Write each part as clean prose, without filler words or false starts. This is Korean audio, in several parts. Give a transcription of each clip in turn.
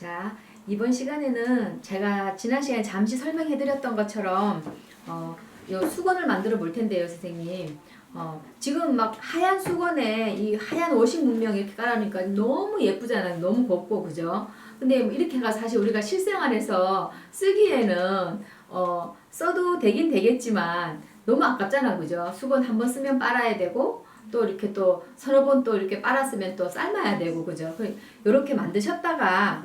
자, 이번 시간에는 제가 지난 시간에 잠시 설명해 드렸던 것처럼 요 수건을 만들어 볼 텐데요, 선생님. 지금 막 하얀 수건에 이 하얀 워싱 문명 이렇게 깔아놓으니까 너무 예쁘잖아요. 너무 곱고, 그죠? 근데 이렇게가 사실 우리가 실생활에서 쓰기에는 써도 되긴 되겠지만 너무 아깝잖아, 그죠? 수건 한 번 쓰면 빨아야 되고 또 이렇게 또 서너 번 또 이렇게 빨았으면 또 삶아야 되고, 그죠? 이렇게 만드셨다가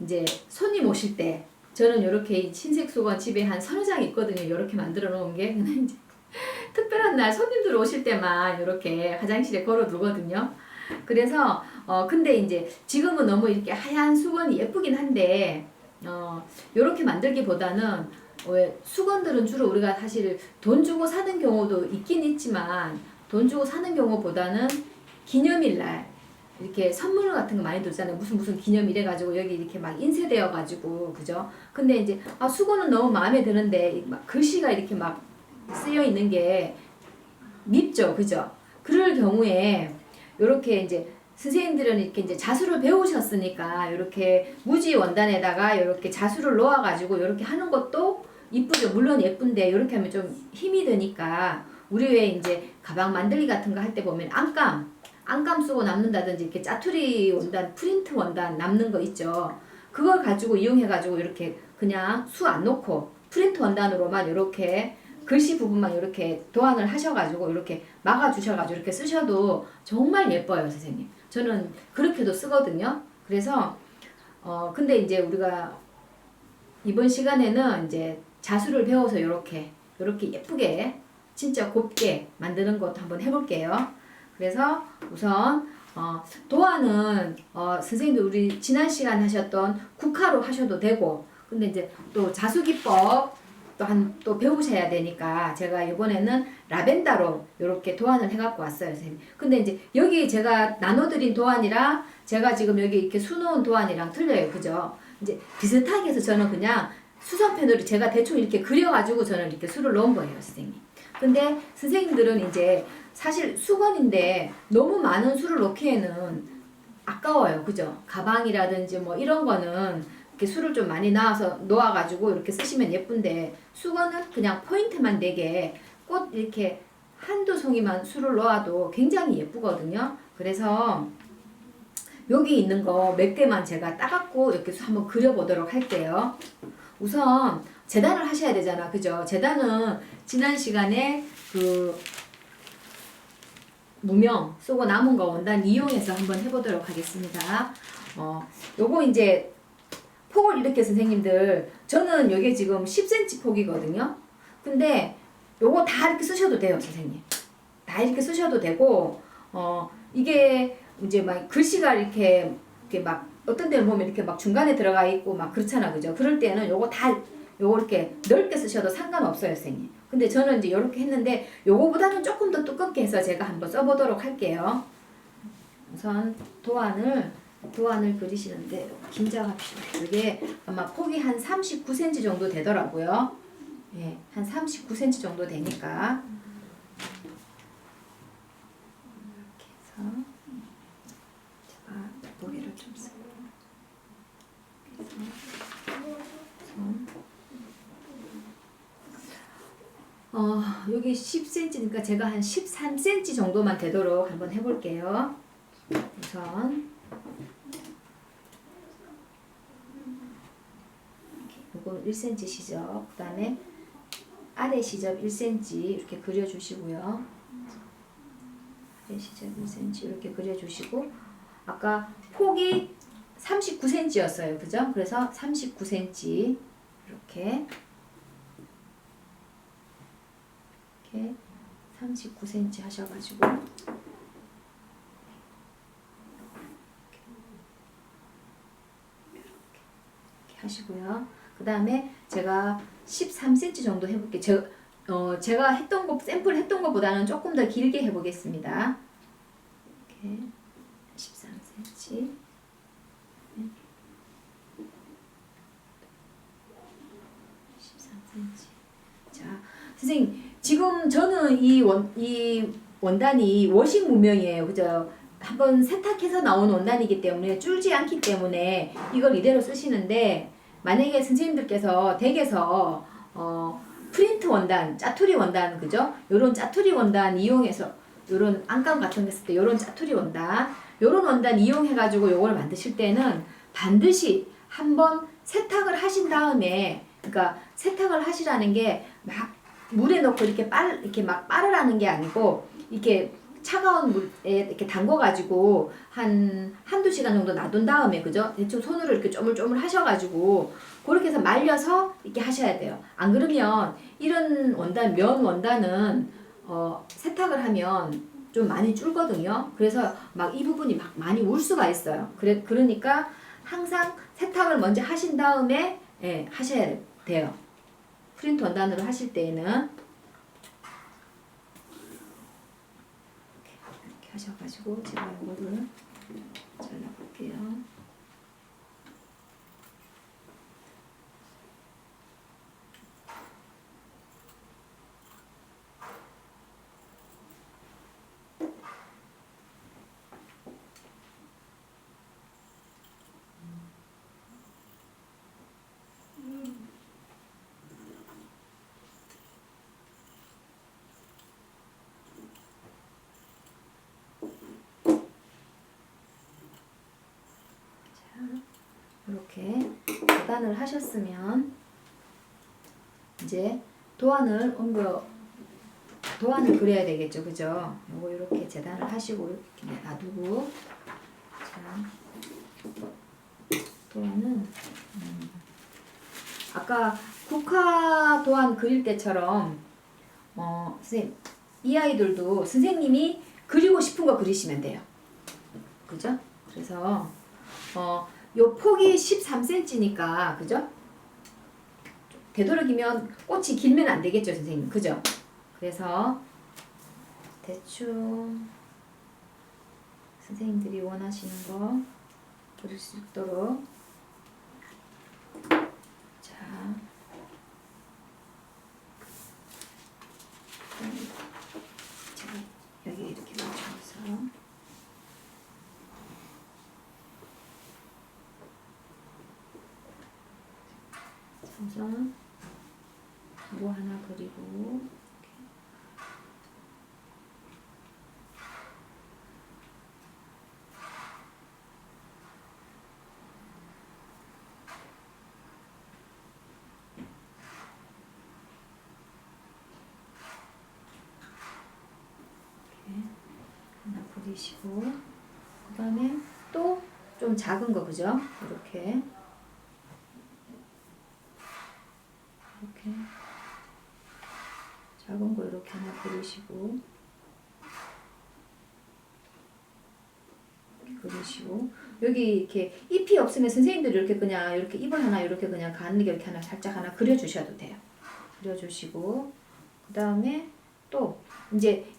이제 손님 오실 때 저는 이렇게 흰색 수건 집에 한 서너 장 있거든요. 이렇게 만들어 놓은 게. 근데 이제 특별한 날 손님들 오실 때만 이렇게 화장실에 걸어 두거든요. 그래서 근데 이제 지금은 너무 이렇게 하얀 수건이 예쁘긴 한데 이렇게 만들기보다는 왜 수건들은 주로 우리가 사실 돈 주고 사는 경우도 있긴 있지만 돈 주고 사는 경우보다는 기념일날 이렇게 선물 같은 거 많이 들잖아요. 무슨 기념일 해가지고 여기 이렇게 막 인쇄되어가지고, 그죠? 근데 이제 수건은 너무 마음에 드는데 막 글씨가 이렇게 막 쓰여 있는 게 밉죠, 그죠? 그럴 경우에 요렇게 이제 선생님들은 이렇게 이제 자수를 배우셨으니까 이렇게 무지 원단에다가 이렇게 자수를 놓아가지고 이렇게 하는 것도 이쁘죠. 물론 예쁜데 이렇게 하면 좀 힘이 드니까 우리 왜 이제 가방 만들기 같은 거 할 때 보면 안감 쓰고 남는다든지 이렇게 짜투리 원단, 프린트 원단 남는 거 있죠. 그걸 가지고 이용해가지고 이렇게 그냥 수 안 놓고 프린트 원단으로만 이렇게 글씨 부분만 이렇게 도안을 하셔가지고 이렇게 막아주셔가지고 이렇게 쓰셔도 정말 예뻐요, 선생님. 저는 그렇게도 쓰거든요. 그래서 근데 이제 우리가 이번 시간에는 이제 자수를 배워서 이렇게 예쁘게 진짜 곱게 만드는 것도 한번 해볼게요. 그래서 우선 도안은 선생님들 우리 지난 시간 하셨던 국화로 하셔도 되고, 근데 이제 또 자수기법 또 배우셔야 되니까 제가 이번에는 라벤더로 이렇게 도안을 해갖고 왔어요, 선생님. 근데 이제 여기 제가 나눠드린 도안이랑 제가 지금 여기 이렇게 수놓은 도안이랑 틀려요, 그죠? 이제 비슷하게 해서 저는 그냥 수선펜으로 제가 대충 이렇게 그려가지고 저는 이렇게 수를 넣은 거예요, 선생님. 근데 선생님들은 이제 사실 수건인데 너무 많은 수를 넣기에는 아까워요, 그죠? 가방이라든지 뭐 이런 거는 이렇게 수를 좀 많이 놓아가지고 이렇게 쓰시면 예쁜데 수건은 그냥 포인트만 되게 꽃 이렇게 한두 송이만 수를 놓아도 굉장히 예쁘거든요. 그래서 여기 있는 거 몇 개만 제가 따갖고 이렇게 한번 그려보도록 할게요. 우선 재단을 하셔야 되잖아, 그죠? 재단은 지난 시간에 그 무명 쓰고 남은 거 원단 이용해서 한번 해보도록 하겠습니다. 요거 이제 폭을 이렇게 선생님들 저는 여기 지금 10cm 폭이거든요. 근데 요거 다 이렇게 쓰셔도 돼요, 선생님. 다 이렇게 쓰셔도 되고 이게 이제 막 글씨가 이렇게 막 어떤 데는 보면 이렇게 막 중간에 들어가 있고 막 그렇잖아, 그죠? 그럴 때는 요거 이렇게 넓게 쓰셔도 상관없어요, 선생님. 근데 저는 이제 이렇게 했는데 요거보다는 조금 더 두껍게 해서 제가 한번 써보도록 할게요. 우선 도안을 그리시는데 긴장합시다. 이게 아마 폭이 한 39cm 정도 되더라고요. 예, 한 39cm 정도 되니까 이렇게 해서 제가 무게를 좀 써요. 여기 10cm니까 제가 한 13cm 정도만 되도록 한번 해볼게요. 우선 이건 1cm 시접, 그 다음에 아래 시접 1cm 이렇게 그려주시고요. 아래 시접 1cm 이렇게 그려주시고, 아까 폭이 39cm였어요, 그죠? 그래서 39cm 이렇게 39cm 하셔가지고 이렇게 하시고요. 그 다음에 제가 13cm 정도 해볼게요. 제가 했던 거, 샘플 했던 것보다는 조금 더 길게 해보겠습니다. 이렇게 13cm. 13cm. 자, 선생님, 지금 저는 이 원단이 워싱 문명이에요, 그죠? 한번 세탁해서 나온 원단이기 때문에 줄지 않기 때문에 이걸 이대로 쓰시는데, 만약에 선생님들께서 댁에서 프린트 원단, 짜투리 원단, 그죠? 요런 짜투리 원단 이용해서 요런 안감 같은 거 했을 때 요런 짜투리 원단, 요런 원단 이용해가지고 요걸 만드실 때는 반드시 한번 세탁을 하신 다음에, 그러니까 세탁을 하시라는 게 막 물에 넣고 이렇게 막 빨으라는 게 아니고, 이렇게 차가운 물에 이렇게 담궈가지고 한두 시간 정도 놔둔 다음에, 그죠? 대충 손으로 이렇게 쪼물쪼물 하셔가지고 그렇게 해서 말려서 이렇게 하셔야 돼요. 안 그러면 이런 원단, 면 원단은 세탁을 하면 좀 많이 줄거든요. 그래서 막 이 부분이 막 많이 울 수가 있어요. 그러니까 항상 세탁을 먼저 하신 다음에 하셔야 돼요. 프린트 원단으로 하실 때에는 이렇게 하셔가지고 제가 이거를 잘라볼게요. 이렇게 재단을 하셨으면 이제 도안을 그려야 되겠죠, 그죠? 요거 이렇게 재단을 하시고 이렇게 놔두고, 자, 도안은 아까 국화 도안 그릴 때처럼 선생님, 이 아이들도 선생님이 그리고 싶은 거 그리시면 돼요, 그죠? 그래서 요 폭이 13cm니까, 그죠? 되도록이면 꽃이 길면 안 되겠죠, 선생님, 그죠? 그래서 대충 선생님들이 원하시는 거 그릴 수 있도록, 자, 제가 여기 이렇게 맞춰서 우선 뭐 하나 그리고, 이렇게 하나 그리시고, 그 다음에 또 좀 작은 거, 그죠? 이렇게 작은 거 이렇게 하나 그리시고, 여기 이렇게 잎이 없으면 선생님들이 이렇게 그냥 이렇게 잎을 하나 이렇게 그냥 가늘게 이렇게 하나 살짝 하나 그려주셔도 돼요. 그려주시고, 그 다음에 또 이제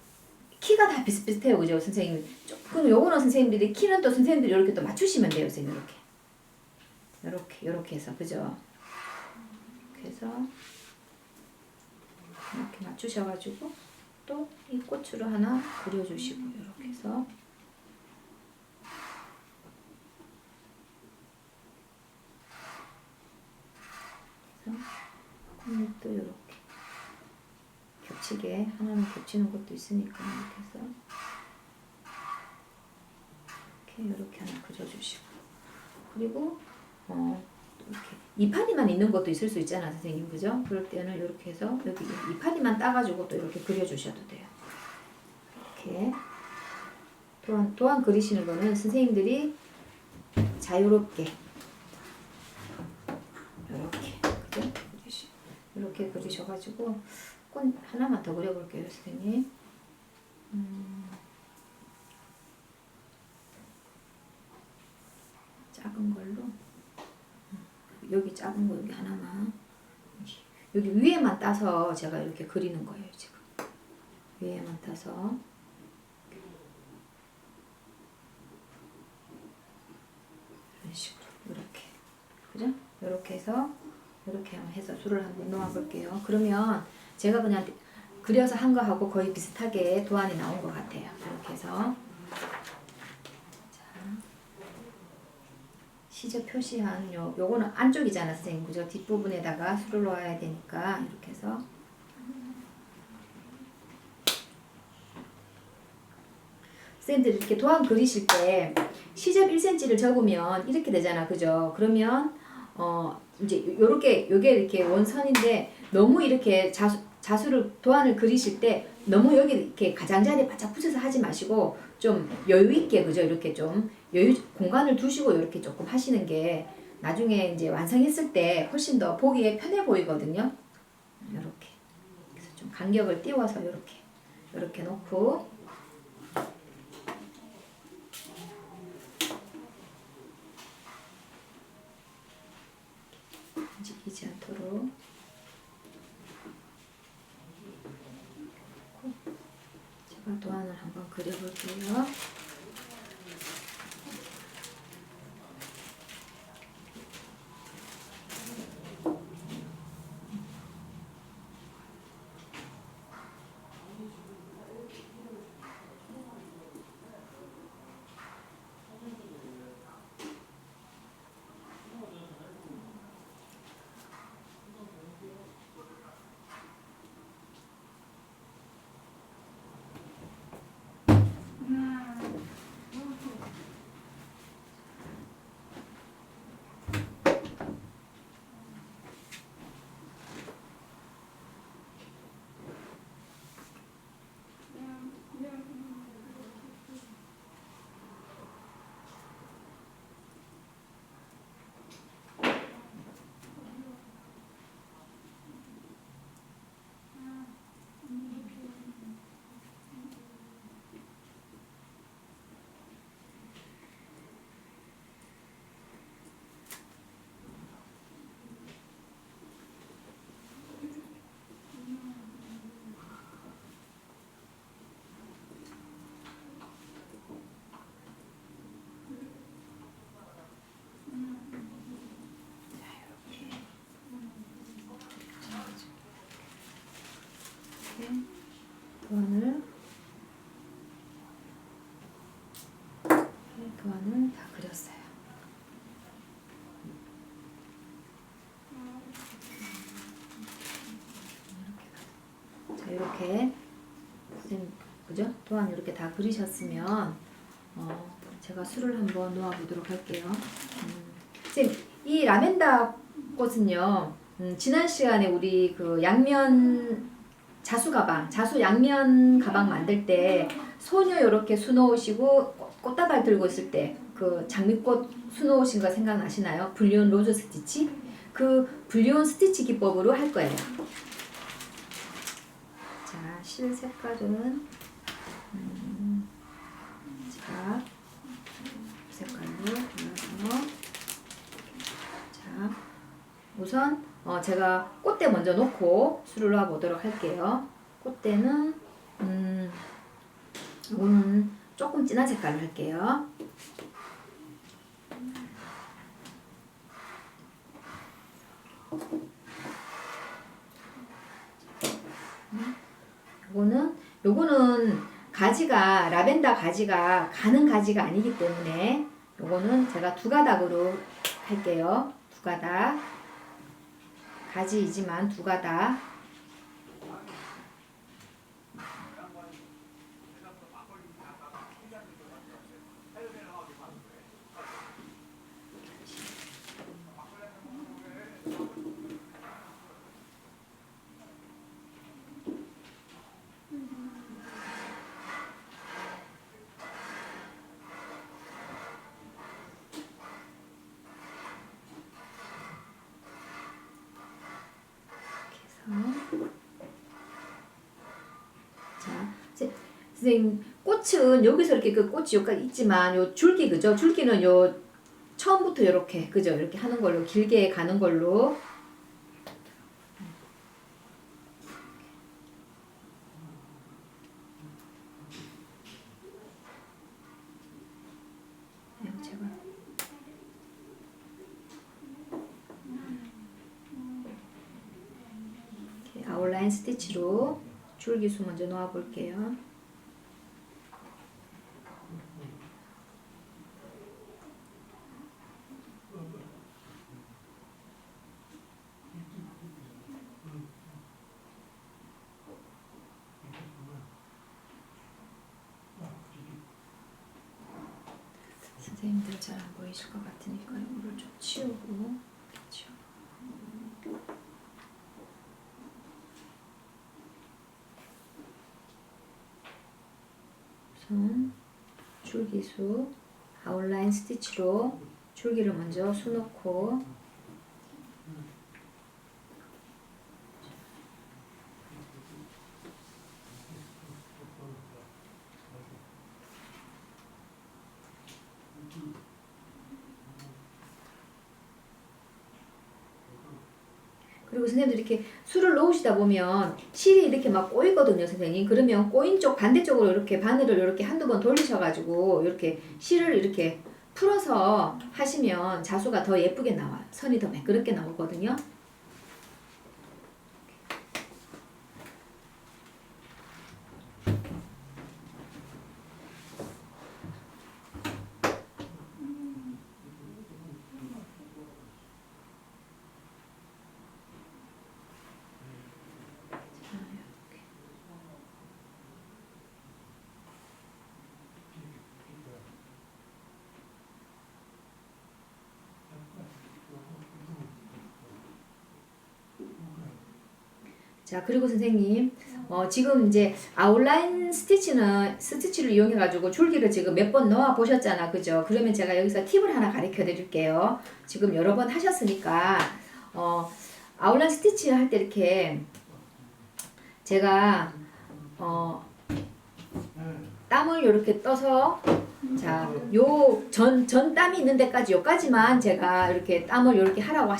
키가 다 비슷비슷해요, 그죠, 선생님? 조금 요거는 선생님들이 키는 또 선생님들이 이렇게 또 맞추시면 돼요, 선생님. 이렇게 해서, 그죠? 이렇게 해서 이렇게 맞추셔가지고 또 이 꽃으로 하나 그려주시고, 이렇게 해서 콧잎도 이렇게 겹치게, 하나는 겹치는 것도 있으니까 이렇게 해서 이렇게 하나 그려주시고, 그리고 이렇게 이파리만 있는 것도 있을 수 있잖아, 선생님, 그죠? 그럴 때는 이렇게 해서 여기 이파리만 따가지고 또 이렇게 그려주셔도 돼요. 이렇게 도안 그리시는 거는 선생님들이 자유롭게 이렇게, 그죠? 이렇게 그리셔가지고 꽃 하나만 더 그려볼게요, 선생님. 작은 걸로, 여기 작은 거 여기 하나만, 여기 위에만 따서 제가 이렇게 그리는 거예요, 지금. 위에만 따서 이런 식으로 이렇게, 그죠? 이렇게 해서 이렇게 해서 줄을 한번 놓아 볼게요. 그러면 제가 그냥 그려서 한 거하고 거의 비슷하게 도안이 나온 것 같아요. 이렇게 해서 시접 표시한 요거는 안쪽이잖아 선생님, 그죠? 뒷부분에다가 수를 놓아야 되니까 이렇게 해서 선생님들 이렇게 도안 그리실 때 시접 1cm를 접으면 이렇게 되잖아, 그죠? 그러면 이제 요렇게 요게 이렇게 원선인데 너무 이렇게 자수를 도안을 그리실 때 너무 여기 이렇게 가장자리에 바짝 붙여서 하지 마시고 좀 여유 있게, 그죠? 이렇게 좀 여유 공간을 두시고 이렇게 조금 하시는 게 나중에 이제 완성했을 때 훨씬 더 보기에 편해 보이거든요. 이렇게 그래서 좀 간격을 띄워서 이렇게 놓고 움직이지 않도록 제가 도안을 한번 그려볼게요. 도안을 다 그렸어요. 자, 이렇게 선생님, 그죠? 도안 이렇게 다 그리셨으면 제가 수를 한번 놓아 보도록 할게요. 선생님, 이 라벤더 꽃은요, 지난 시간에 우리 그 양면 자수 가방, 자수 양면 가방 만들 때 소녀 이렇게 수 놓으시고 꽃다발 들고 있을 때 그 장미꽃 수 놓으신 거 생각나시나요? 불리온 로즈 스티치? 그 불리온 스티치 기법으로 할 거예요. 자, 실 색깔은 자, 색깔로 골라서 자, 우선 제가 꽃대 먼저 놓고 수를 놔 보도록 할게요. 꽃대는 이거는 조금 진한 색깔로 할게요. 요거는 가지가 라벤더 가지가 가는 가지가 아니기 때문에 요거는 제가 두 가닥으로 할게요. 두 가닥. 가지이지만 두 가닥. 자, 선생님 꽃은 여기서 이렇게 그 꽃이 여기까지 있지만 요 줄기, 그죠? 줄기는 요 처음부터 이렇게, 그죠? 이렇게 하는 걸로 길게 가는 걸로. 아웃라인 스티치로 줄기수 먼저 놓아 볼게요. 선생님들 잘 안 보이실 것 같으니까 이거를 좀 치우고 우선 줄기수 아웃라인 스티치로 줄기를 먼저 수놓고 그리고 선생님들 이렇게 술을 놓으시다 보면 실이 이렇게 막 꼬이거든요, 선생님. 그러면 꼬인 쪽 반대쪽으로 이렇게 바늘을 이렇게 한두 번 돌리셔가지고 이렇게 실을 이렇게 풀어서 하시면 자수가 더 예쁘게 나와요. 선이 더 매끄럽게 나오거든요. 자, 그리고 선생님, 지금 이제 아웃라인 스티치를 이용해가지고 줄기를 지금 몇 번 넣어 보셨잖아. 그죠? 그러면 제가 여기서 팁을 하나 가르쳐 드릴게요. 지금 여러 번 하셨으니까, 아웃라인 스티치 할 때 이렇게 제가, 땀을 이렇게 떠서 자, 요 전 땀이 있는 데까지 요까지만 제가 이렇게 땀을 이렇게 하라고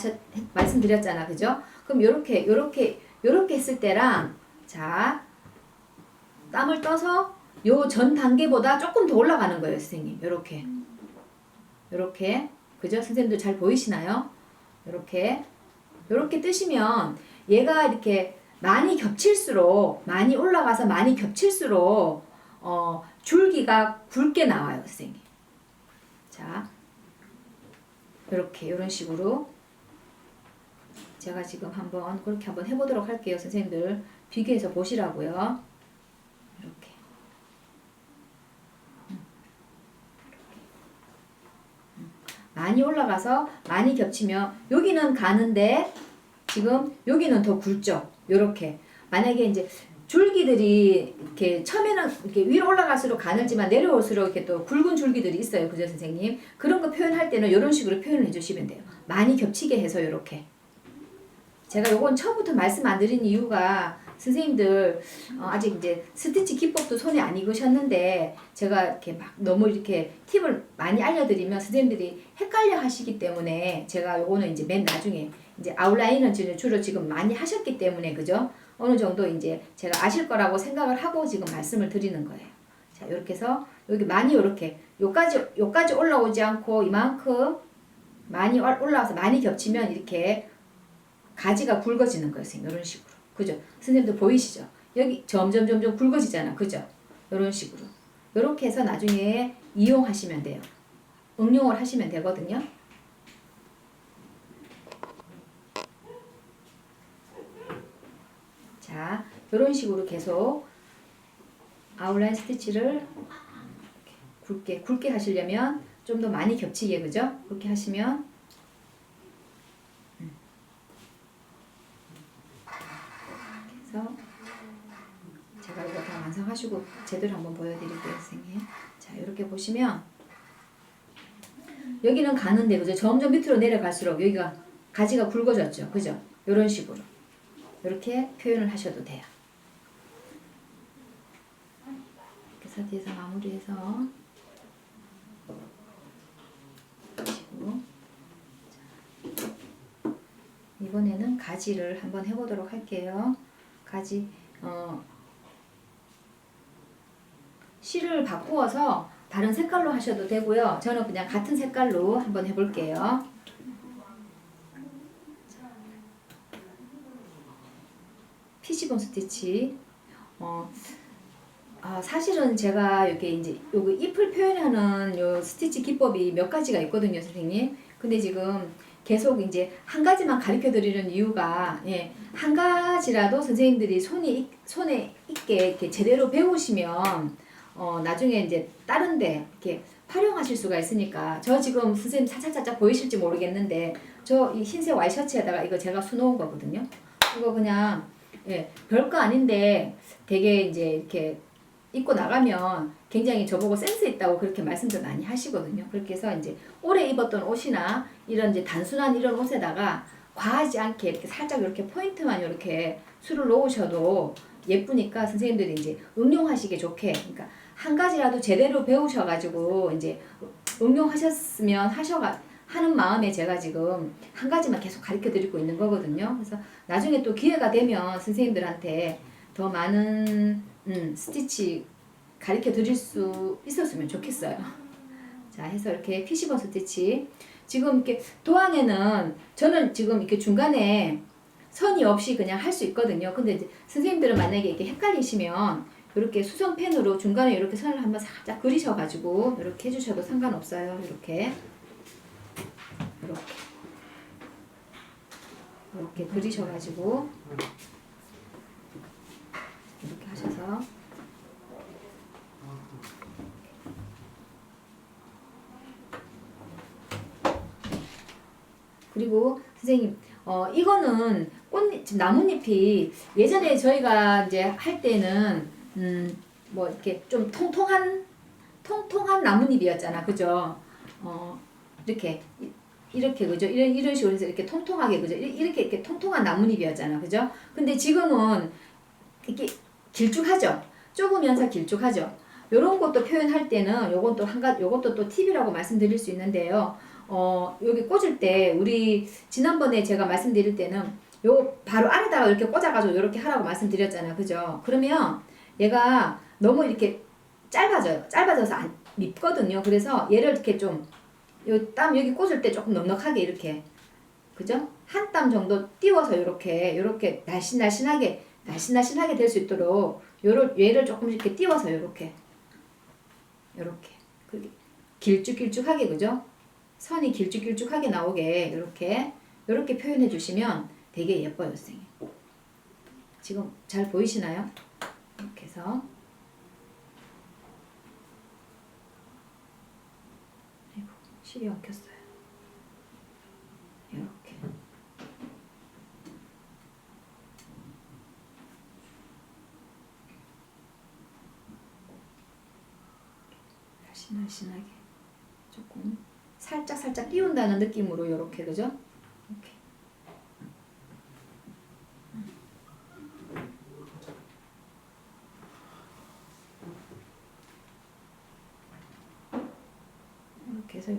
말씀드렸잖아. 그죠? 그럼 요렇게 했을 때랑 자, 땀을 떠서 요 전 단계보다 조금 더 올라가는 거예요, 선생님. 요렇게. 그죠? 선생님들 잘 보이시나요? 요렇게 뜨시면 얘가 이렇게 많이 올라가서 많이 겹칠수록 줄기가 굵게 나와요, 선생님. 자, 요런 식으로 제가 지금 그렇게 한번 해보도록 할게요. 선생님들 비교해서 보시라고요. 이렇게. 많이 올라가서 많이 겹치면 여기는 가는데 지금 여기는 더 굵죠. 요렇게. 만약에 이제 줄기들이 이렇게 처음에는 이렇게 위로 올라갈수록 가늘지만 내려올수록 이렇게 또 굵은 줄기들이 있어요. 그죠, 선생님? 그런 거 표현할 때는 이런 식으로 표현을 해주시면 돼요. 많이 겹치게 해서 이렇게. 제가 요건 처음부터 말씀 안 드린 이유가 선생님들 아직 이제 스티치 기법도 손에 안 익으셨는데 제가 이렇게 막 너무 이렇게 팁을 많이 알려드리면 선생님들이 헷갈려 하시기 때문에 제가 요거는 이제 맨 나중에 이제 아웃라인은 주로 지금 많이 하셨기 때문에 그죠? 어느 정도 이제 제가 아실 거라고 생각을 하고 지금 말씀을 드리는 거예요. 자, 이렇게 해서 여기 많이 요렇게 요까지 올라오지 않고 이만큼 많이 올라와서 많이 겹치면 이렇게 가지가 굵어지는 거예요, 선생님. 이런 식으로. 그죠? 선생님들 보이시죠? 여기 점점 굵어지잖아. 그죠? 이런 식으로. 이렇게 해서 나중에 이용하시면 돼요. 응용을 하시면 되거든요. 자, 이런 식으로 계속 아웃라인 스티치를 굵게 하시려면 좀 더 많이 겹치게, 그죠? 그렇게 하시면 그래서 제가 이거 다 완성하시고 제대로 한번 보여드릴게요, 선생님. 자, 이렇게 보시면 여기는 가는데 그죠? 점점 밑으로 내려갈수록 여기가 가지가 굵어졌죠, 그죠? 이런 식으로 이렇게 표현을 하셔도 돼요. 그래서 뒤에서 마무리해서 이번에는 가지를 한번 해보도록 할게요. 가지 실을 바꾸어서 다른 색깔로 하셔도 되고요. 저는 그냥 같은 색깔로 한번 해볼게요. 피지본 스티치. 사실은 제가 여기 이제 요거 잎을 표현하는 요 스티치 기법이 몇 가지가 있거든요, 선생님. 근데 지금 계속 이제 한 가지만 가르쳐 드리는 이유가 한 가지라도 선생님들이 손에 있게 이렇게 제대로 배우시면 나중에 이제 다른데 이렇게 활용하실 수가 있으니까 저 지금 선생님 살짝 보이실지 모르겠는데 저 이 흰색 와이셔츠에다가 이거 제가 수놓은 거거든요. 이거 그냥 예, 별거 아닌데 되게 이제 이렇게 입고 나가면 굉장히 저보고 센스 있다고 그렇게 말씀도 많이 하시거든요. 그렇게 해서 이제 오래 입었던 옷이나 이런 이제 단순한 이런 옷에다가 과하지 않게 이렇게 살짝 이렇게 포인트만 이렇게 술을 놓으셔도 예쁘니까 선생님들이 이제 응용하시기 좋게, 그러니까 한 가지라도 제대로 배우셔가지고 이제 응용하셨으면 하는 마음에 제가 지금 한 가지만 계속 가르쳐 드리고 있는 거거든요. 그래서 나중에 또 기회가 되면 선생님들한테 더 많은 스티치 가르쳐 드릴 수 있었으면 좋겠어요. 자, 해서 이렇게 피시본 스티치. 지금 이렇게 도안에는 저는 지금 이렇게 중간에 선이 없이 그냥 할 수 있거든요. 근데 이제 선생님들은 만약에 이렇게 헷갈리시면 이렇게 수성펜으로 중간에 이렇게 선을 한번 살짝 그리셔가지고 이렇게 해주셔도 상관없어요. 이렇게 그리셔가지고 이렇게 하셔서 그리고 선생님 이거는 꽃잎 지금 나뭇잎이 예전에 저희가 이제 할 때는 뭐 이렇게 좀 통통한 나뭇잎이었잖아, 그죠? 이렇게 그죠? 이런 식으로 해서 이렇게 통통하게 그죠? 이렇게 통통한 나뭇잎이었잖아, 그죠? 근데 지금은 이렇게 길쭉하죠? 좁으면서 길쭉하죠? 요런 것도 표현할 때는 요것도 또 팁이라고 말씀드릴 수 있는데요. 여기 꽂을 때 우리 지난번에 제가 말씀드릴 때는 요 바로 안에다가 이렇게 꽂아가지고 이렇게 하라고 말씀드렸잖아요, 그죠? 그러면 얘가 너무 이렇게 짧아져서 안 밉거든요. 그래서 얘를 이렇게 좀 요 땀 여기 꽂을 때 조금 넉넉하게 이렇게, 그죠? 한 땀 정도 띄워서 요렇게 날씬하게 될 수 있도록 얘를 조금 이렇게 띄워서 요렇게 길쭉하게, 그죠? 선이 길쭉하게 나오게 요렇게 표현해 주시면 되게 예뻐요, 선생님. 지금 잘 보이시나요? 이렇게 해서 아이고, 실이 엉켰어요. 이렇게 날씬하게 조금 살짝 띄운다는 느낌으로 이렇게, 그죠? 이렇게. 이렇게 해서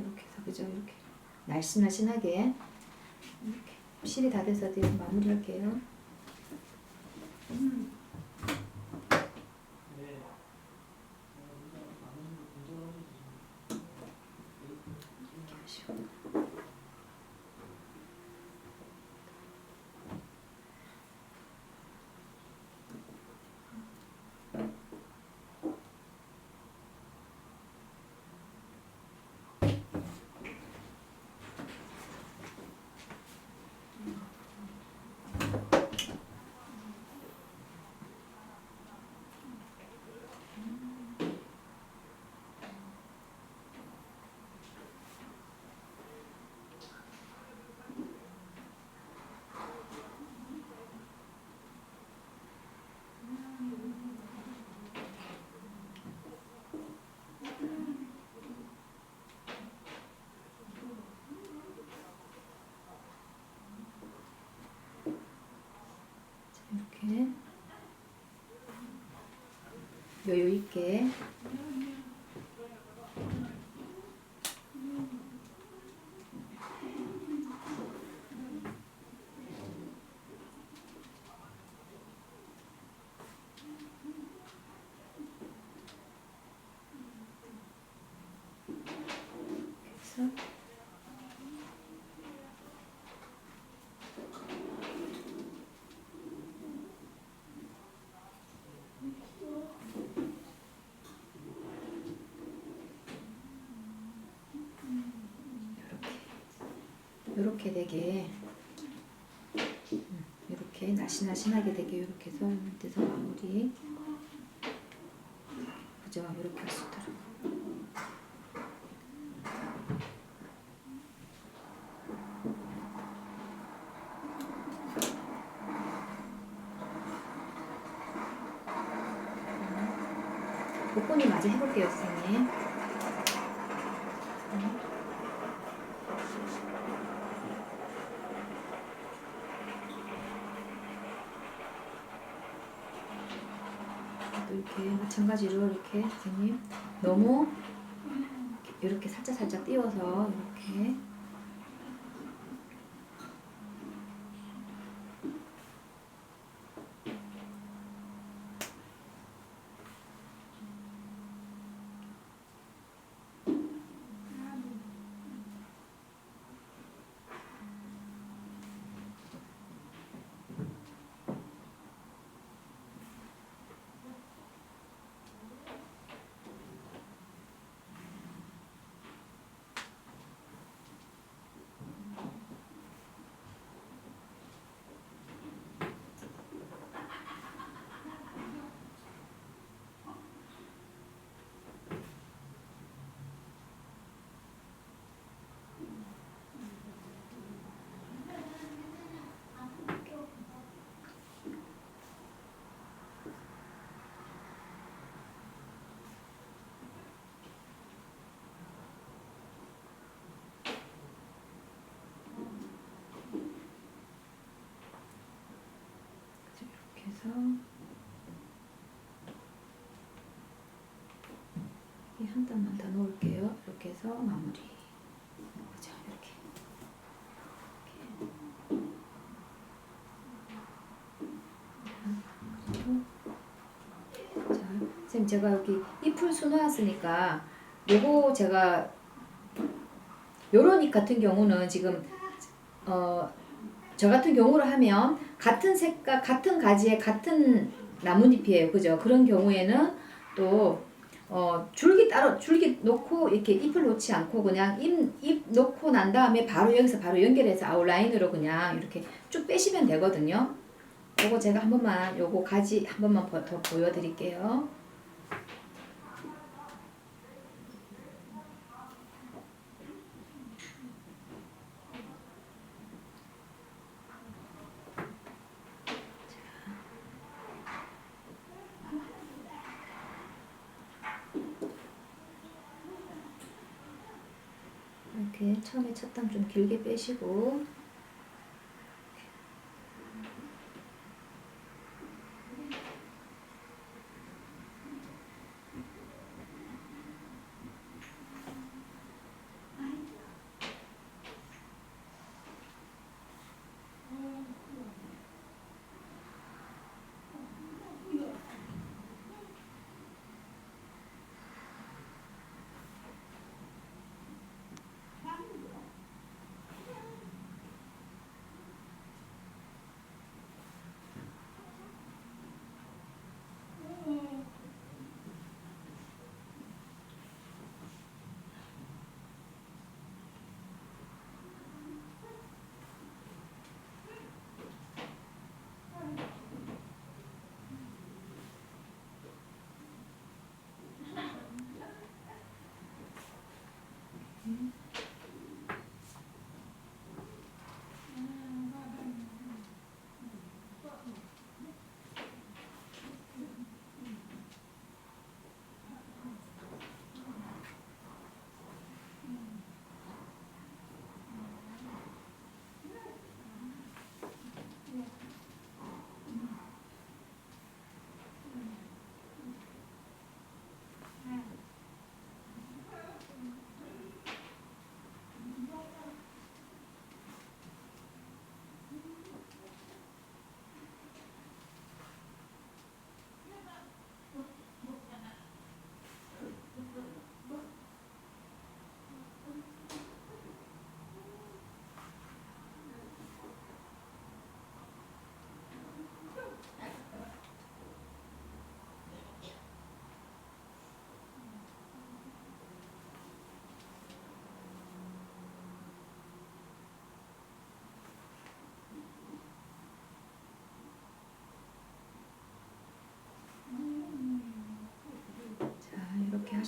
그죠? 이렇게 날씬하게 이렇게 실이 다 돼서 이제 마무리할게요. 이렇게 여유 있게 해서 이렇게 되게 이렇게 날씬하게 되게 이렇게 해서 밑에서 마무리, 그죠? 이렇게 할 수 있도록. 복근이 마저 해볼게요, 선생님. 또 이렇게 마찬가지로 이렇게 선생님 너무 이렇게 살짝 띄워서 이렇게 해서 이 한 단만 더 놓을게요. 이렇게 해서 마무리. 그죠? 이렇게. 자, 선생님 제가 여기 잎을 수놓았으니까 요거 제가 요런 잎 같은 경우는 지금 저 같은 경우로 하면 같은 색깔, 같은 가지에 같은 나뭇잎이에요. 그죠? 그런 경우에는 또 줄기 놓고 이렇게 잎을 놓지 않고 그냥 잎 놓고 난 다음에 바로 여기서 바로 연결해서 아웃라인으로 그냥 이렇게 쭉 빼시면 되거든요. 요거 제가 한 번만 요거 가지 한 번만 더 보여드릴게요. 이렇게 처음에 첫 단 좀 길게 빼시고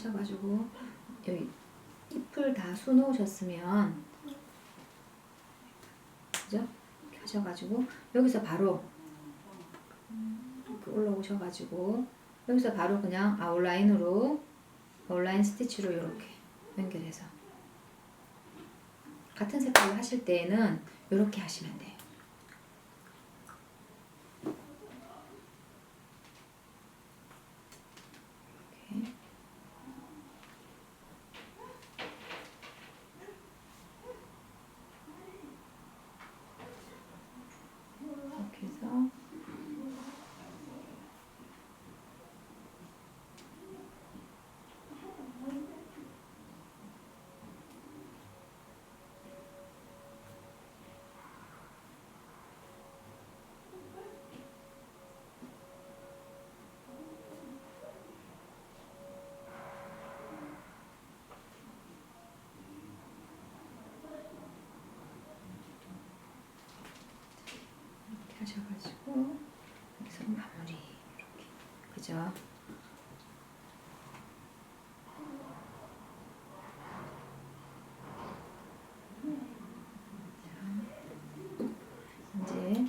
하셔가지고 여기 잎을 다 수 놓으셨으면, 그죠? 이렇게 하셔가지고 여기서 바로 이렇게 올라오셔가지고 여기서 바로 그냥 아웃라인 스티치로 이렇게 연결해서, 같은 색깔로 하실 때에는 이렇게 하시면 돼요. 이렇게. 이렇게 해서 하셔가지고 여기서 마무리 이렇게, 그죠? 이제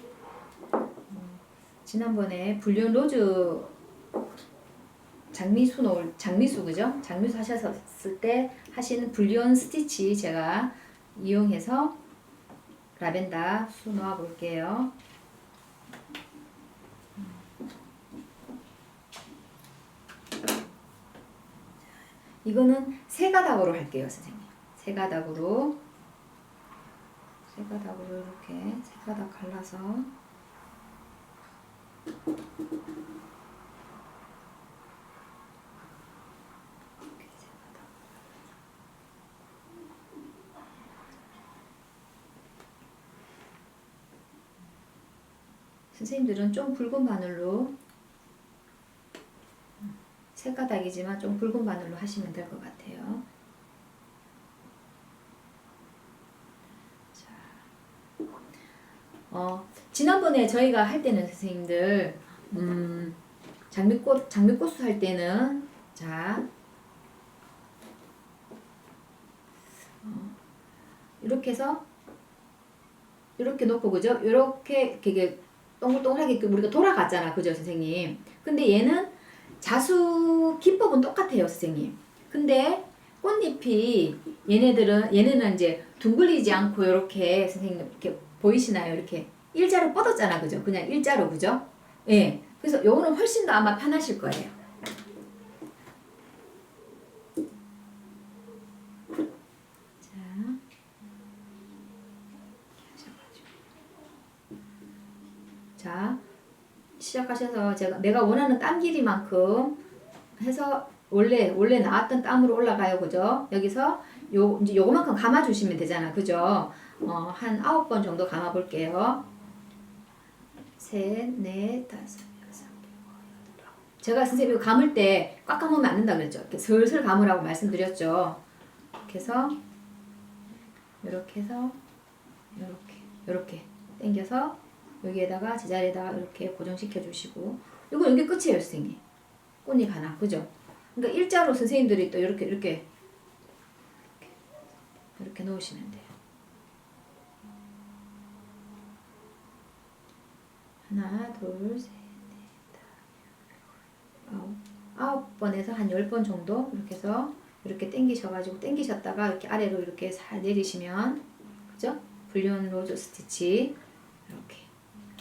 지난번에 불륜 로즈 장미수 그죠? 장미수 하셨을 때 하시는 불륜 스티치 제가 이용해서 라벤더 수 놓아 볼게요. 이거는 세 가닥으로 할게요, 선생님. 세 가닥으로 이렇게 세 가닥 갈라서 이렇게 세 가닥. 선생님들은 좀 붉은 바늘로, 세 가닥이지만 좀 붉은 바늘로 하시면 될 것 같아요. 자, 지난번에 저희가 할 때는 선생님들 장미꽃수 할 때는, 자, 이렇게 해서 이렇게 놓고, 그죠? 이렇게 동글동글하게 우리가 돌아갔잖아, 그죠, 선생님? 근데 얘는 자수 기법은 똑같아요, 선생님. 근데 꽃잎이 얘네는 이제 둥글리지 않고 이렇게, 선생님 이렇게 보이시나요? 이렇게 일자로 뻗었잖아, 그죠? 그냥 일자로, 그죠? 예. 그래서 요거는 훨씬 더 아마 편하실 거예요. 자, 시작하셔서 내가 원하는 땀 길이만큼 해서 원래 나왔던 땀으로 올라가요, 그죠? 여기서 이제 요거만큼 감아 주시면 되잖아, 그죠? 한 9번 정도 감아 볼게요. 셋, 넷, 다섯, 여섯, 일곱, 여덟. 제가 선생님 이거 감을 때 꽉 감으면 안 된다 그랬죠? 이렇게 슬슬 감으라고 말씀드렸죠. 이렇게 해서 이렇게 당겨서 여기에다가 제자리에다가 이렇게 고정시켜 주시고, 이거 여기 끝이에요, 선생님. 꽃잎 하나, 그죠? 그러니까 일자로 선생님들이 또 이렇게 놓으시면 돼요. 하나, 둘, 셋, 넷, 아홉 번에서 한 10번 정도 이렇게 해서 이렇게 당기셨다가 이렇게 아래로 이렇게 살 내리시면, 그죠? 불륜 로즈 스티치 이렇게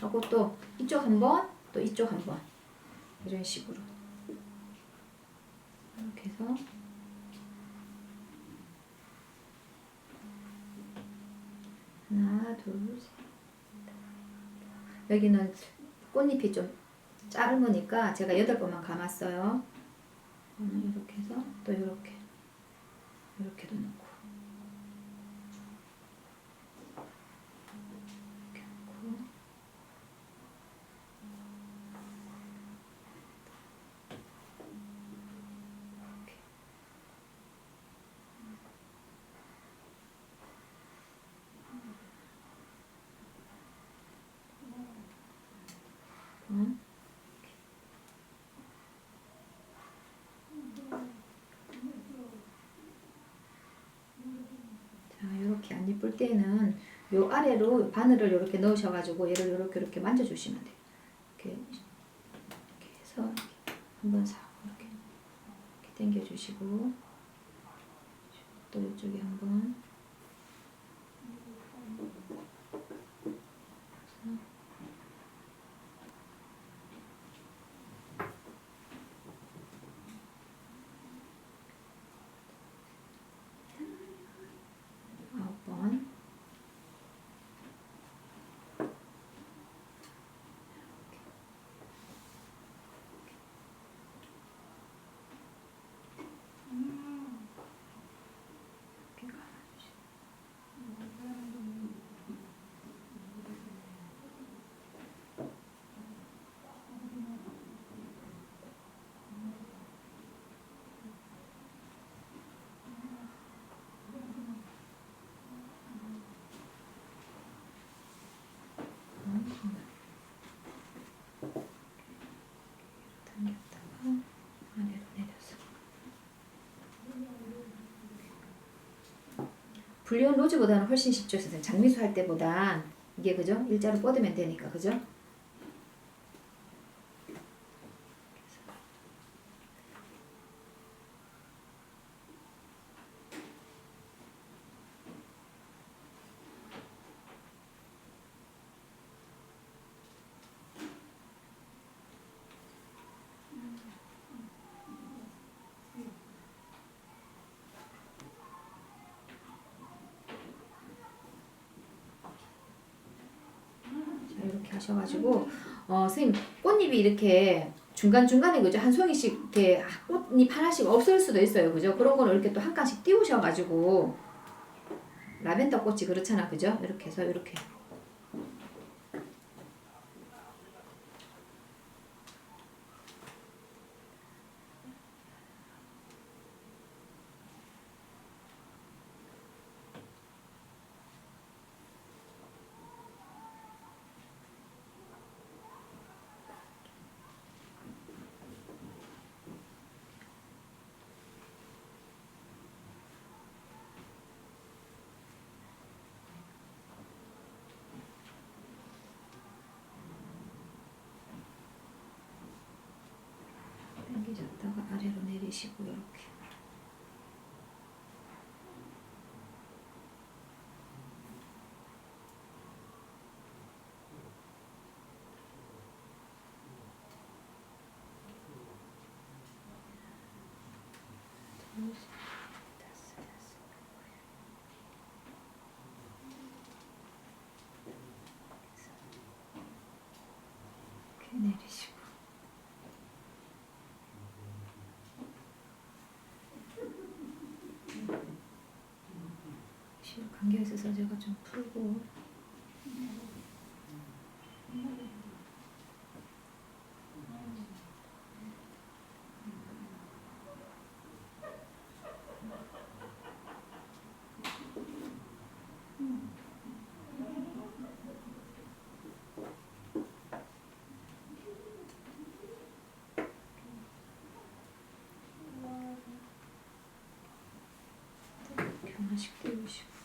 하고, 또 이쪽 한번, 또 이쪽 한번, 이런 식으로 이렇게 해서 하나, 둘, 셋. 여기는 꽃잎이 좀 짧으니까 제가 8번만 감았어요. 이렇게 해서 또 이렇게도 넣고, 이렇게 넣고, 뿔 때는 요 아래로 바늘을 이렇게 넣으셔가지고 얘를 이렇게 만져주시면 돼요. 이렇게 해서 한번 싹 이렇게 당겨주시고 또 이쪽에 한번 9번 당겼다가 아래로 내려서 불리온 로즈보다는 훨씬 쉽죠. 선생님. 장미수 할 때보다 이게 그죠? 일자로 뻗으면 되니까 그죠? 이렇게 하셔가지고 선생님 꽃잎이 이렇게 중간중간에 그죠? 한 송이씩 이렇게 꽃잎 하나씩 없을 수도 있어요. 그죠? 그런 거는 이렇게 또 한 칸씩 띄우셔가지고 라벤더 꽃이 그렇잖아. 그죠? 이렇게 해서 이렇게 당기셨다가 아래로 내리시고 이렇게 이렇게 내리시고 감겨 있어서 제가 좀 풀고 이렇게 하나씩 띄우시고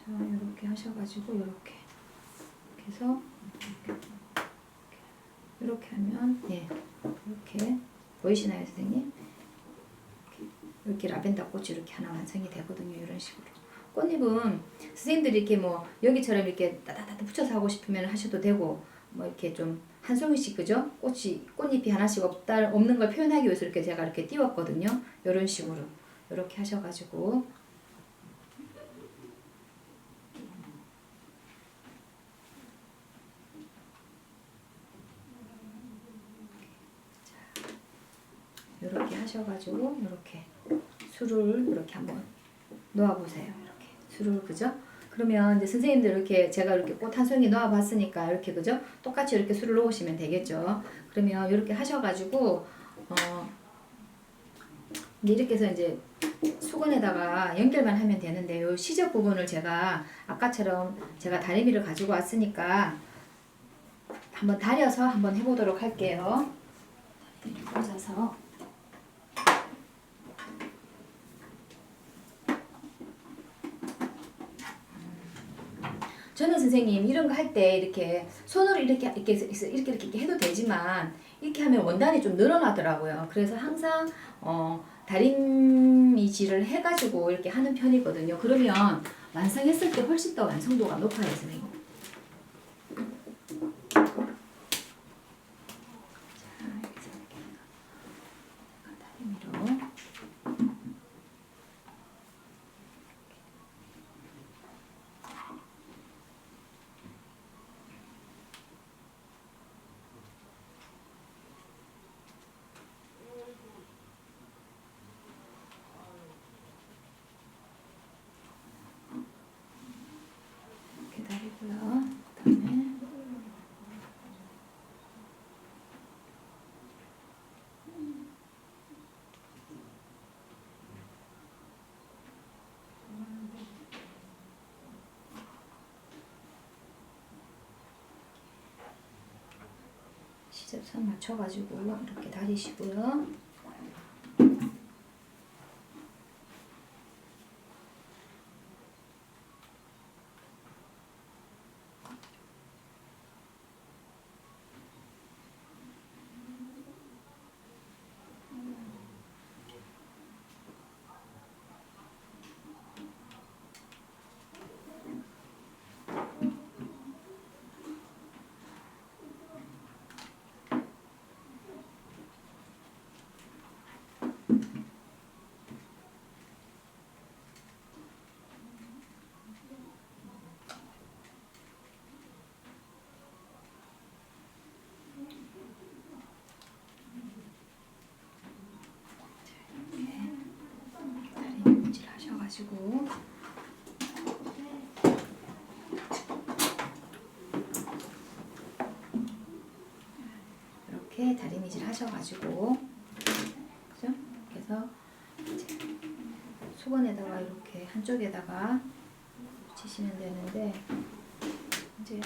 이렇게 하셔가지고 이렇게 해서 이렇게 하면 예 이렇게 보이시나요 선생님? 이렇게 라벤더 꽃이 이렇게 하나 완성이 되거든요. 이런 식으로 꽃잎은 선생님들이 이렇게 뭐 여기처럼 이렇게 따다다다 붙여서 하고 싶으면 하셔도 되고 뭐 이렇게 좀 한 송이씩 그죠? 꽃잎이 하나씩 없는 걸 표현하기 위해서 이렇게 제가 이렇게 띄웠거든요. 이런 식으로 이렇게 하셔가지고 이렇게 하셔가지고 이렇게 술을 이렇게 한번 놓아보세요. 이렇게 술을 그죠? 그러면 이제 선생님들 이렇게 제가 이렇게 꽃 한 송이 놓아봤으니까 이렇게 그죠? 똑같이 이렇게 술을 놓으시면 되겠죠. 그러면 이렇게 하셔가지고 이렇게 해서 이제 수건에다가 연결만 하면 되는데 요 시접 부분을 제가 아까처럼 제가 다리미를 가지고 왔으니까 한번 다려서 한번 해보도록 할게요. 꽂아서 저는 선생님 이런 거 할 때 이렇게 손으로 이렇게 해도 되지만 이렇게 하면 원단이 좀 늘어나더라고요. 그래서 항상 다림이질을 해가지고 이렇게 하는 편이거든요. 그러면 완성했을 때 훨씬 더 완성도가 높아요, 선생님. 자, 여기서 다림이로. 기다리고요. 그다음에 시접선 맞춰가지고 이렇게 다리시고요. 하셔가지고 이렇게 다리미질 하셔가지고 그죠? 그래서 수건에다가 이렇게 한쪽에다가 붙이시면 되는데 이제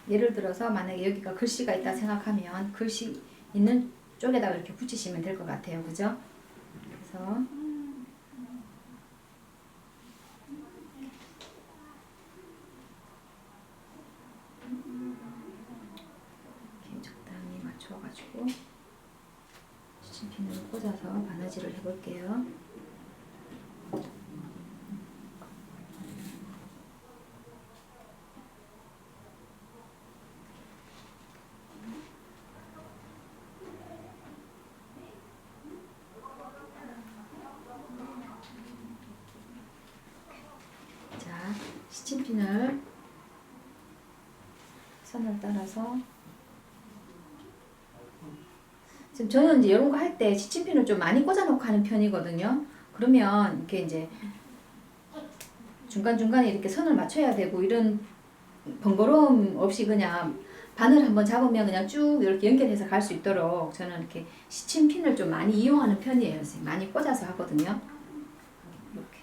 예를 들어서 만약에 여기가 글씨가 있다 생각하면 글씨 있는 쪽에다가 이렇게 붙이시면 될 것 같아요. 그죠? 그래서 이렇게 적당히 맞춰가지고 시침핀으로 꽂아서 바느질을 해볼게요. 시침핀을 선을 따라서 지금 저는 이제 이런 거 할 때 시침핀을 좀 많이 꽂아놓고 하는 편이거든요. 그러면 이렇게 이제 중간중간에 이렇게 선을 맞춰야 되고 이런 번거로움 없이 그냥 바늘 한번 잡으면 그냥 쭉 이렇게 연결해서 갈 수 있도록 저는 이렇게 시침핀을 좀 많이 이용하는 편이에요. 선생님. 많이 꽂아서 하거든요. 이렇게.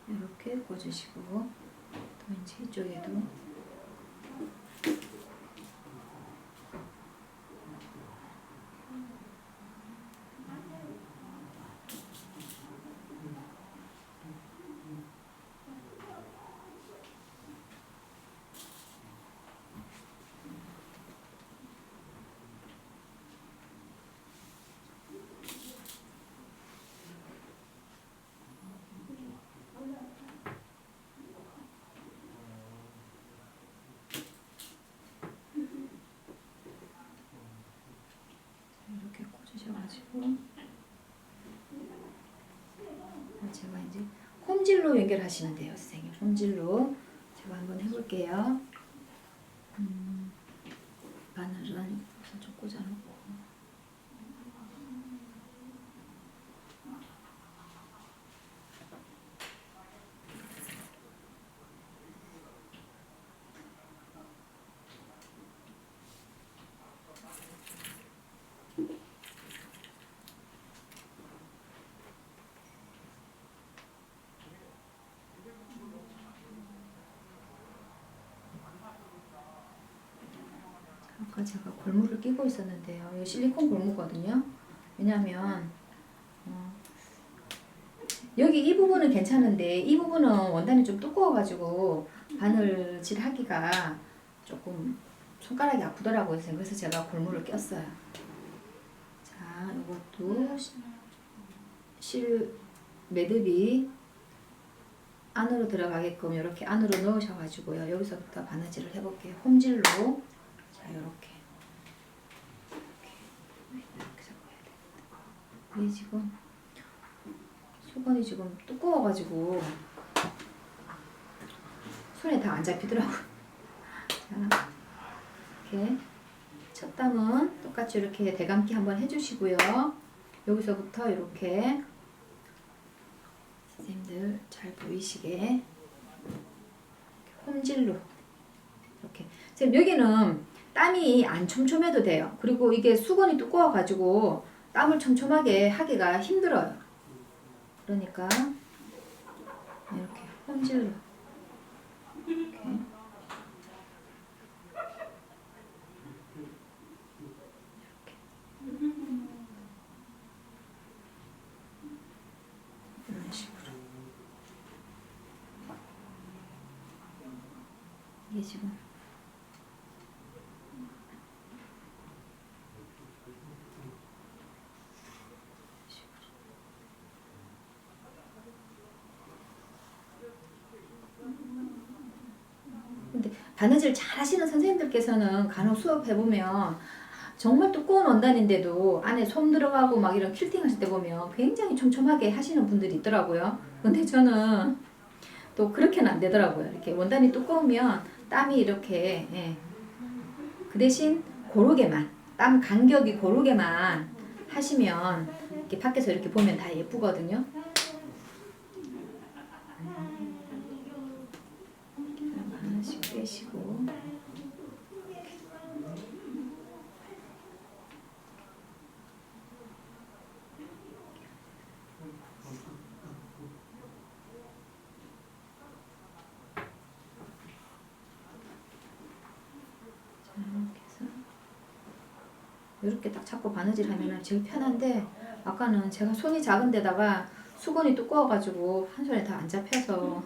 이렇게 꽂으시고 또 이제 이쪽에도 주셔가지고 제가 이제 홈질로 연결하시면 돼요, 선생님. 홈질로 제가 한번 해볼게요. 바늘은 우선 좀 꽂아놓고. 아까 제가 골무를 끼고 있었는데요. 이거 실리콘 골무거든요. 왜냐면 여기 이 부분은 괜찮은데 이 부분은 원단이 좀 두꺼워가지고 바늘질 하기가 조금 손가락이 아프더라고요. 그래서 제가 골무를 꼈어요. 자, 이것도 실 매듭이 안으로 들어가게끔 이렇게 안으로 넣으셔가지고요. 여기서부터 바느질을 해볼게요. 홈질로. 자, 이렇게 잡아야 돼. 이게 지금 수건이 지금 두꺼워가지고 손에 다 안 잡히더라고요. 자, 이렇게 첫 담은 똑같이 이렇게 대감기 한번 해주시고요. 여기서부터 이렇게 선생님들 잘 보이시게 홈질로 이렇게. 선생님 여기는 땀이 안 촘촘해도 돼요. 그리고 이게 수건이 두꺼워가지고 땀을 촘촘하게 하기가 힘들어요. 그러니까 이렇게 홈질로 이렇게 이런 식으로. 이게 지금 근데 바느질 잘 하시는 선생님들께서는 간혹 수업해보면 정말 두꺼운 원단인데도 안에 솜 들어가고 막 이런 퀼팅 하실 때 보면 굉장히 촘촘하게 하시는 분들이 있더라고요. 근데 저는 또 그렇게는 안 되더라고요. 이렇게 원단이 두꺼우면 땀이 이렇게, 예. 그 대신 고르게만, 땀 간격이 고르게만 하시면 이렇게 밖에서 이렇게 보면 다 예쁘거든요. 하나씩 빼시고. 이렇게 딱 잡고 바느질 하면 제일 편한데 아까는 제가 손이 작은 데다가 수건이 두꺼워가지고 한 손에 다 안 잡혀서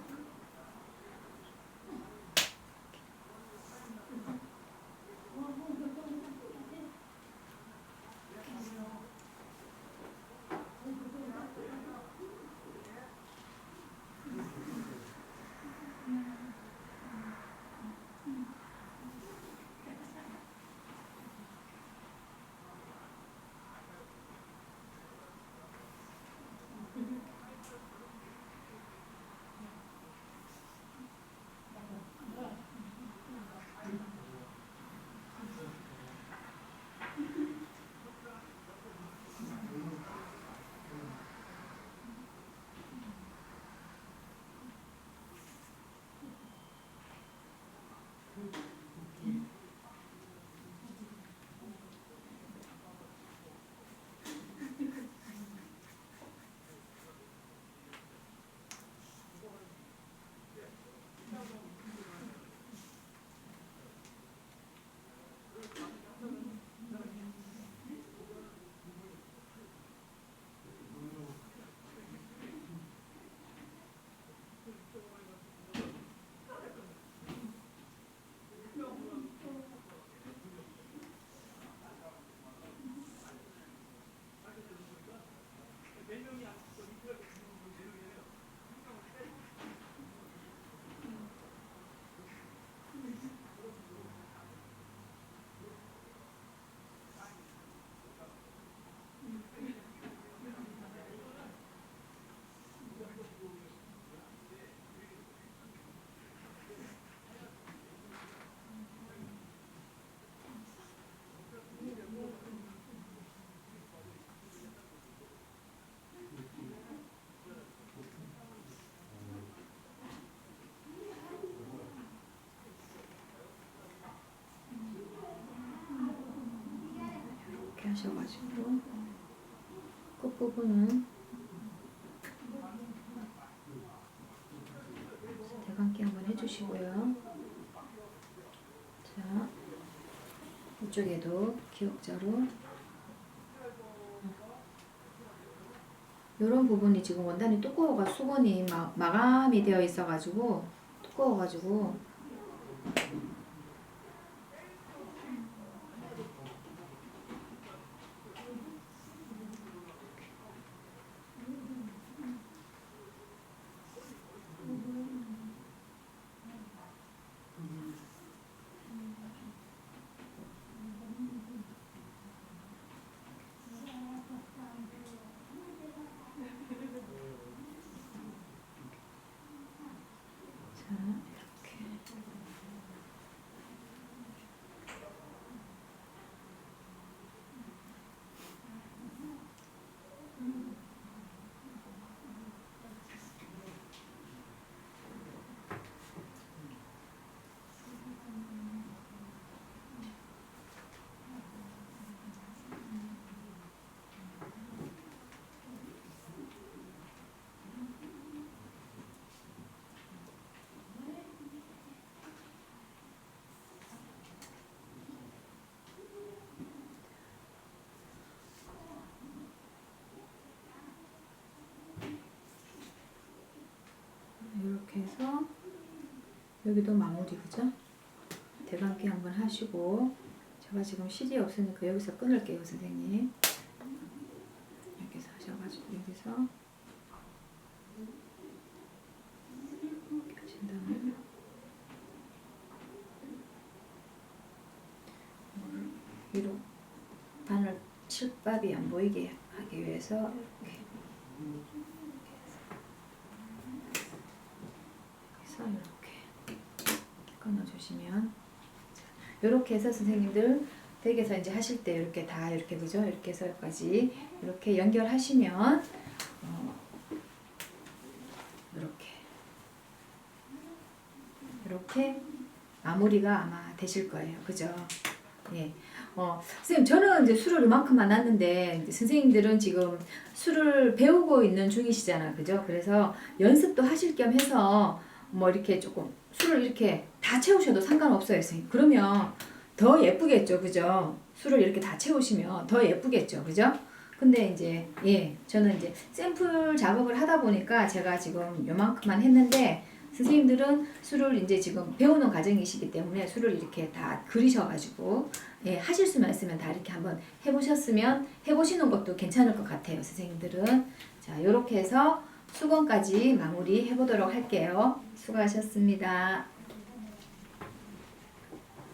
이렇게 하셔가지고 끝부분은 대감기 한번 해주시고요. 자, 이쪽에도 기역자로 이런 부분이 지금 원단이 두꺼워가 수건이 마감이 되어 있어가지고 두꺼워가지고 이렇게 해서 여기도 마무리, 그죠? 대감기 한번 하시고 제가 지금 실이 없으니까 여기서 끊을게요, 선생님. 여기서 하셔가지고 여기서 이렇게 하신 다음에 위로 바늘 칠밥이 안 보이게 하기 위해서 이렇게 끊어주시면, 이렇게 해서 선생님들 댁에서 이제 하실 때 이렇게 다 이렇게, 그죠? 이렇게 해서까지 이렇게 연결하시면 이렇게 마무리가 아마 되실 거예요, 그죠? 예. 선생님, 저는 이제 술을 이만큼 안 왔는데 이제 선생님들은 지금 술을 배우고 있는 중이시잖아요, 그죠? 그래서 연습도 하실 겸 해서 뭐 이렇게 조금 술을 이렇게 다 채우셔도 상관없어요, 선생님. 그러면 더 예쁘겠죠, 그죠? 술을 이렇게 다 채우시면 더 예쁘겠죠, 그죠? 근데 이제 저는 이제 샘플 작업을 하다 보니까 제가 지금 요만큼만 했는데, 선생님들은 술을 이제 지금 배우는 과정이시기 때문에 술을 이렇게 다 그리셔가지고 하실 수만 있으면 다 이렇게 한번 해보시는 것도 괜찮을 것 같아요, 선생님들은. 자, 요렇게 해서 수건까지 마무리 해보도록 할게요. 수고하셨습니다.